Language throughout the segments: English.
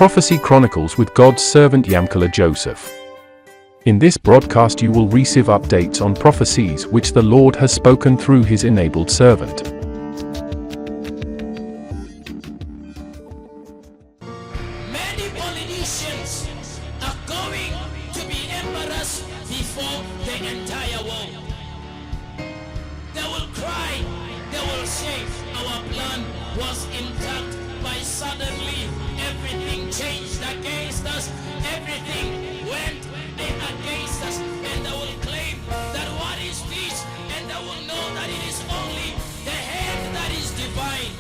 Prophecy Chronicles with God's servant Yamkala Joseph. In this broadcast you will receive updates on prophecies which the Lord has spoken through his enabled servant. Many politicians are going to be embarrassed before the entire world. They will cry, they will say, our plan was intact, but suddenly everything changed against us, everything went against us, and they will claim that what is peace, and they will know that it is only the hand that is divine.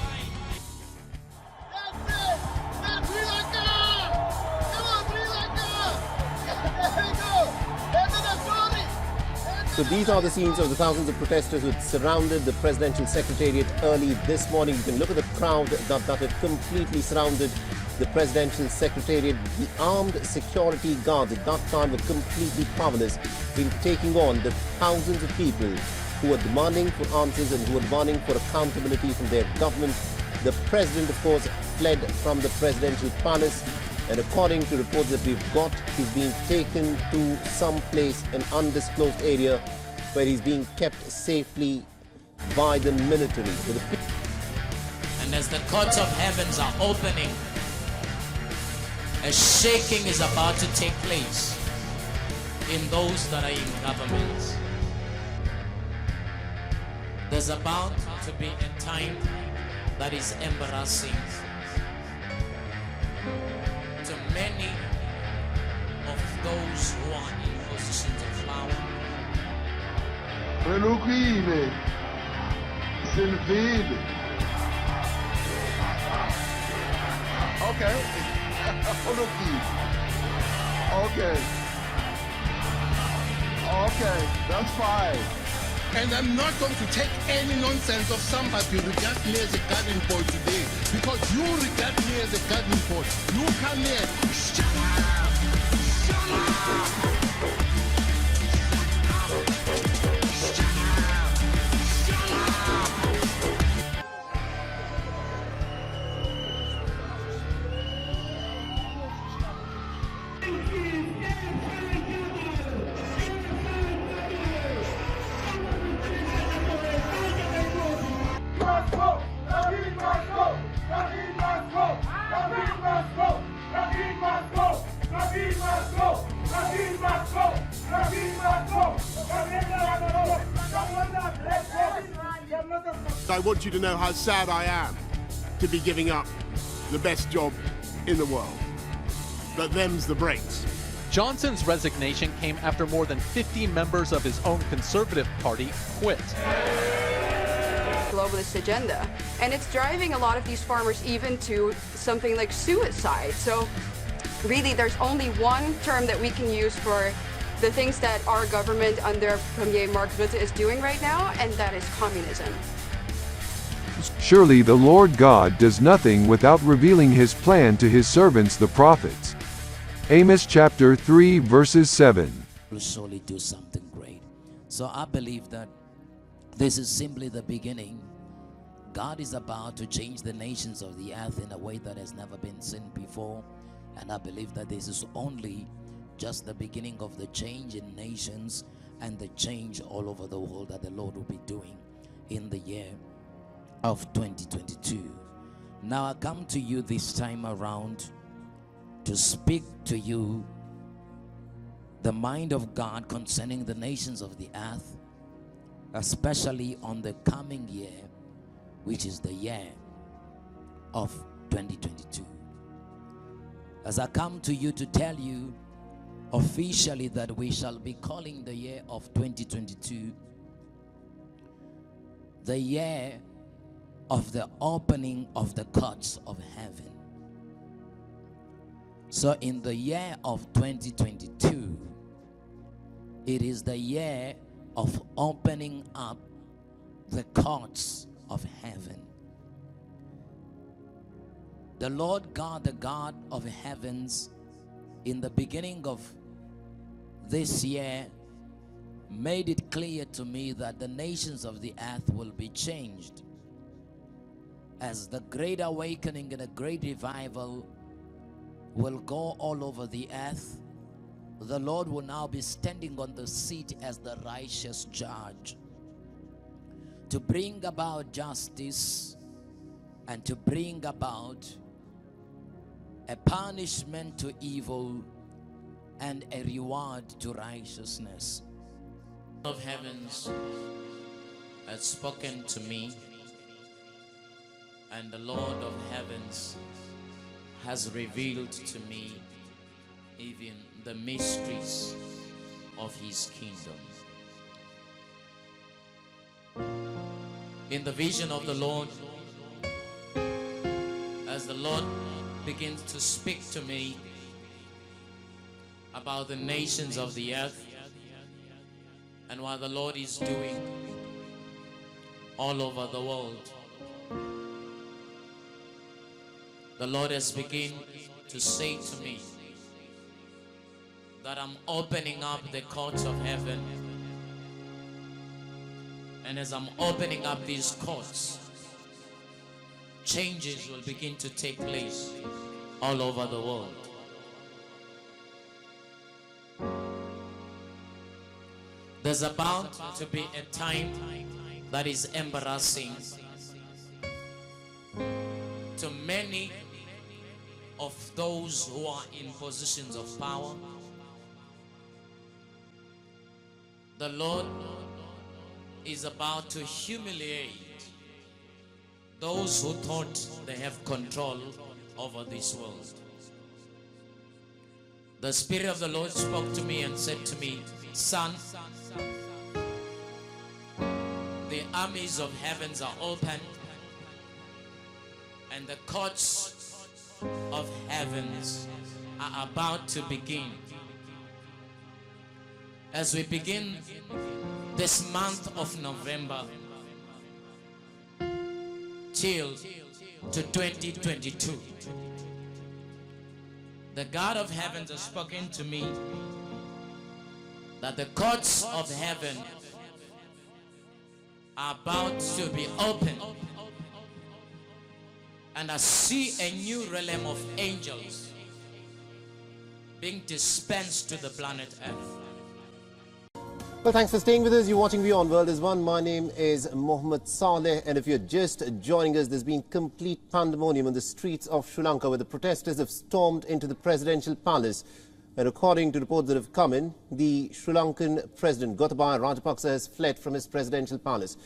So these are the scenes of the thousands of protesters who surrounded the presidential secretariat early this morning. You can look at the crowd that had completely surrounded the presidential secretariat. The armed security guards at that time were completely powerless in taking on the thousands of people who were demanding for answers and who were demanding for accountability from their government. The president, of course, fled from the presidential palace. And according to reports that we've got, he's being taken to some place, an undisclosed area, where he's being kept safely by the military. And as the courts of heavens are opening, a shaking is about to take place in those that are in government. There's about to be a time that is embarrassing to many of those who are in positions of power. Relukile, Invade. Okay. Okay, that's fine. And I'm not going to take any nonsense of somebody who regards me as a garden boy today. Because you regard me as a garden boy. You come here. Shut up! Shut up! I want you to know how sad I am to be giving up the best job in the world. But them's the breaks. Johnson's resignation came after more than 50 members of his own Conservative Party quit. Globalist agenda, and it's driving a lot of these farmers even to something like suicide. So really there's only one term that we can use for the things that our government under Premier Mark Rutte is doing right now, and that is communism. Surely the Lord God does nothing without revealing his plan to his servants the prophets. Amos chapter 3 verses 7. Will surely do something great. So I believe that this is simply the beginning. God is about to change the nations of the earth in a way that has never been seen before. And I believe that this is only just the beginning of the change in nations and the change all over the world that the Lord will be doing in the year of 2022. Now I come to you this time around to speak to you the mind of God concerning the nations of the earth, especially on the coming year, which is the year of 2022. As I come to you to tell you officially that we shall be calling the year of 2022 the year of the opening of the courts of heaven. So in the year of 2022, it is the year of opening up the courts of heaven. The Lord God, the God of heavens, in the beginning of this year, made it clear to me that the nations of the earth will be changed as the great awakening and a great revival will go all over the earth. The Lord will now be standing on the seat as the righteous judge to bring about justice and to bring about a punishment to evil and a reward to righteousness. Of heavens has spoken to me, and the Lord of heavens has revealed to me even the mysteries of his kingdom. In the vision of the Lord, as the Lord begins to speak to me about the nations of the earth and what the Lord is doing all over the world, the Lord has begun to say to me that I'm opening up the courts of heaven, and as I'm opening up these courts, changes will begin to take place all over the world. There's about to be a time that is embarrassing to many of those who are in positions of power. The Lord is about to humiliate those who thought they have control over this world. The Spirit of the Lord spoke to me and said to me, "Son, the armies of heavens are open, and the courts of heavens are about to begin. As we begin this month of November till to 2022, the God of heavens has spoken to me that the courts of heaven are about to be opened, and I see a new realm of angels being dispensed to the planet Earth." Well, thanks for staying with us. You're watching Beyond World is One. My name is Mohammed Saleh, and if you're just joining us, there's been complete pandemonium on the streets of Sri Lanka, where the protesters have stormed into the presidential palace. And according to reports that have come in, the Sri Lankan president, Gotabaya Rajapaksa, has fled from his presidential palace.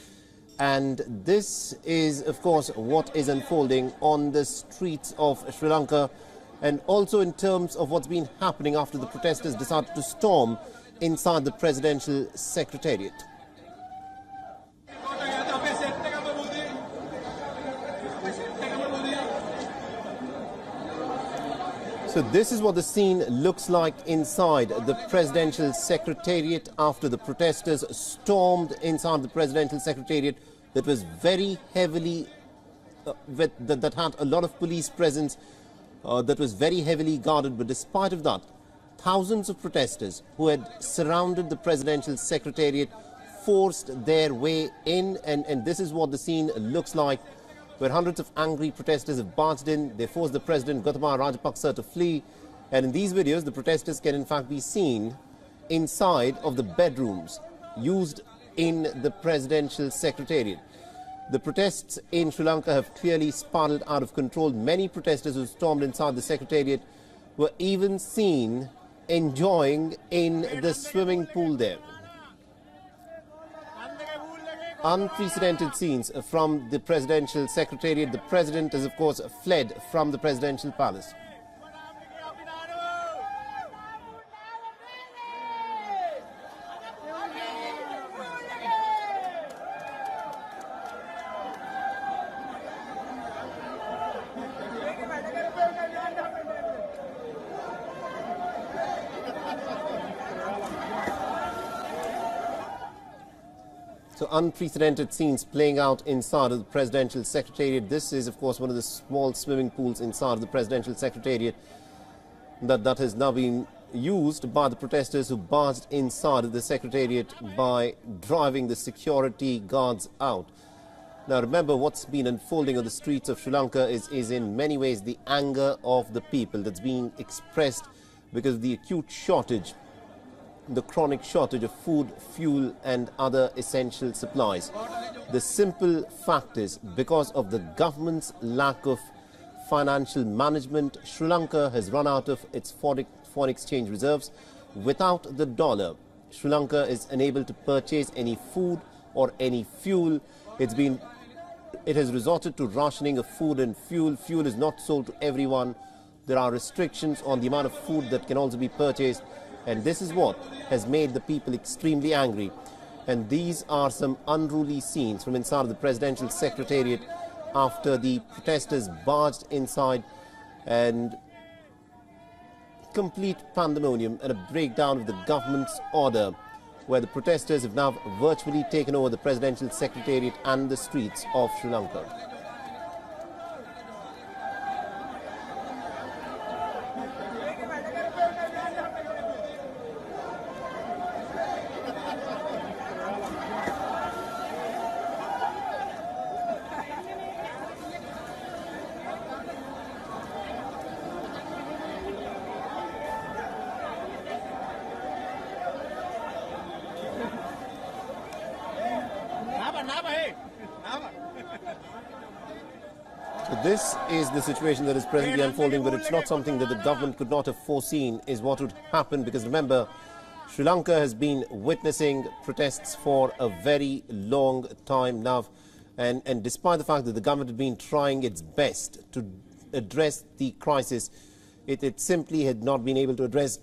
And this is, of course, what is unfolding on the streets of Sri Lanka, and also in terms of what's been happening after the protesters decided to storm inside the presidential secretariat. So this is what the scene looks like inside the presidential secretariat after the protesters stormed inside the presidential secretariat that was very heavily, that had a lot of police presence, that was very heavily guarded. But despite of that, thousands of protesters who had surrounded the presidential secretariat forced their way in, and this is what the scene looks like, where hundreds of angry protesters have barged in. They forced the president, Gotabaya Rajapaksa, to flee. And in these videos, the protesters can in fact be seen inside of the bedrooms used in the presidential secretariat. The protests in Sri Lanka have clearly spiraled out of control. Many protesters who stormed inside the secretariat were even seen enjoying in the swimming pool there. Unprecedented scenes from the presidential secretariat. The president has, of course, fled from the presidential palace. So unprecedented scenes playing out inside of the presidential secretariat. This is, of course, one of the small swimming pools inside of the presidential secretariat that has now been used by the protesters who barged inside of the secretariat by driving the security guards out. Now remember, what's been unfolding on the streets of Sri Lanka is in many ways the anger of the people that's being expressed because of the acute shortage, the chronic shortage of food, fuel and other essential supplies. The simple fact is, because of the government's lack of financial management, Sri Lanka has run out of its foreign exchange reserves. Without the dollar, Sri Lanka is unable to purchase any food or any fuel. It has resorted to rationing of food and fuel. Fuel is not sold to everyone. There are restrictions on the amount of food that can also be purchased. And this is what has made the people extremely angry. And these are some unruly scenes from inside of the presidential secretariat after the protesters barged inside, and complete pandemonium and a breakdown of the government's order, where the protesters have now virtually taken over the presidential secretariat and the streets of Sri Lanka. So this is the situation that is presently unfolding, but it's not something that the government could not have foreseen is what would happen, because remember, Sri Lanka has been witnessing protests for a very long time now, and despite the fact that the government had been trying its best to address the crisis, it simply had not been able to address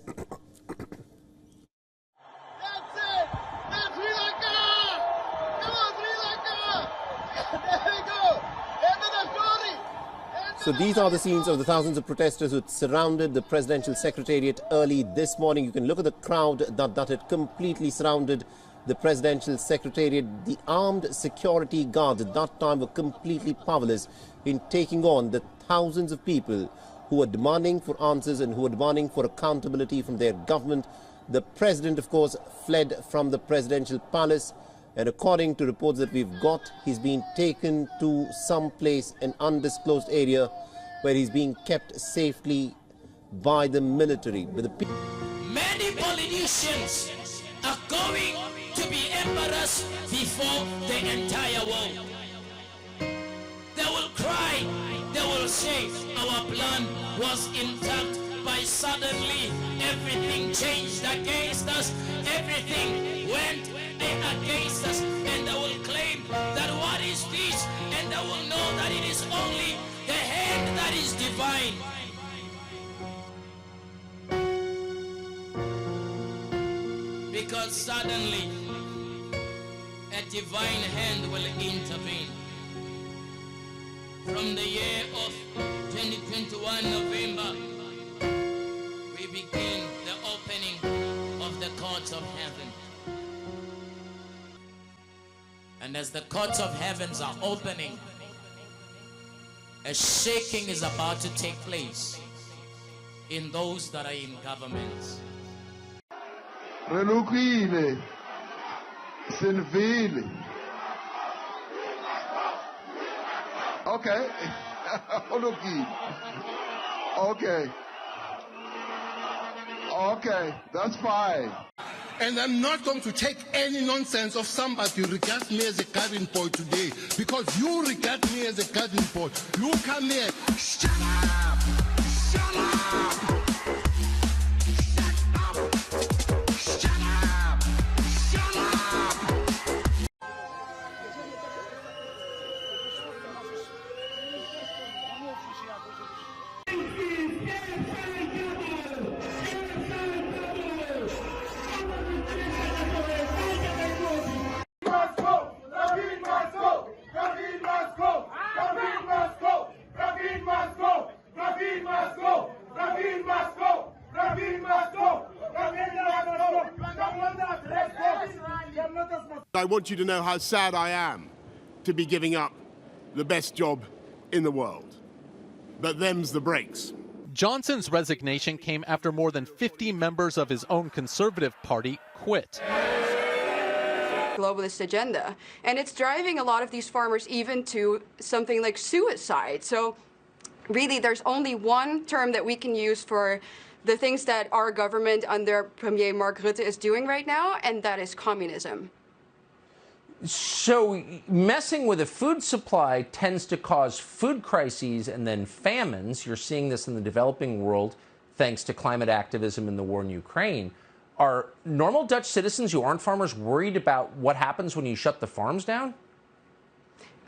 So these are the scenes of the thousands of protesters who surrounded the presidential secretariat early this morning. You can look at the crowd that had completely surrounded the presidential secretariat. The armed security guards at that time were completely powerless in taking on the thousands of people who were demanding for answers and who were demanding for accountability from their government. The president, of course, fled from the presidential palace. And according to reports that we've got, he's been taken to some place, an undisclosed area, where he's being kept safely by the military. Many politicians are going to be embarrassed before the entire world. They will cry, they will say, our plan was intact, but suddenly everything changed against us, everything went against us, and they will claim that what is this, and they will know that it is only the hand that is divine. Because suddenly a divine hand will intervene. From the year of 2021 November, we begin the opening of the courts of heaven. And as the courts of heavens are opening, a shaking is about to take place in those that are in government. Reluquile, Sinvile. Okay. Okay. Okay, that's fine. And I'm not going to take any nonsense of somebody who regards me as a garden boy today, because you regard me as a garden boy. You come here, shut up, shut up, shut up, shut up, shut up. I want you to know how sad I am to be giving up the best job in the world. But them's the breaks. Johnson's resignation came after more than 50 members of his own Conservative Party quit. globalist agenda. And it's driving a lot of these farmers even to something like suicide. So really, there's only one term that we can use for the things that our government under Premier Mark Rutte is doing right now, and that is communism. So messing with a food supply tends to cause food crises and then famines. You're seeing this in the developing world thanks to climate activism and the war in Ukraine. Are normal Dutch citizens who aren't farmers worried about what happens when you shut the farms down?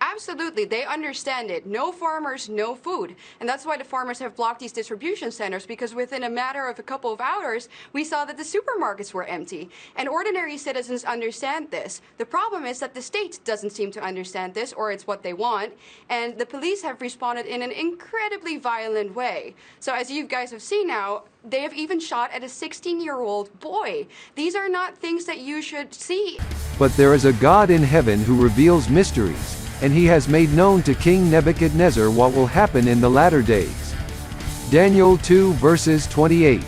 Absolutely, they understand it. No farmers, no food. And that's why the farmers have blocked these distribution centers, because within a matter of a couple of hours, we saw that the supermarkets were empty. And ordinary citizens understand this. The problem is that the state doesn't seem to understand this, or it's what they want. And the police have responded in an incredibly violent way. So as you guys have seen now, they have even shot at a 16-year-old boy. These are not things that you should see. But there is a God in heaven who reveals mysteries, and he has made known to King Nebuchadnezzar what will happen in the latter days. Daniel 2 verses 28.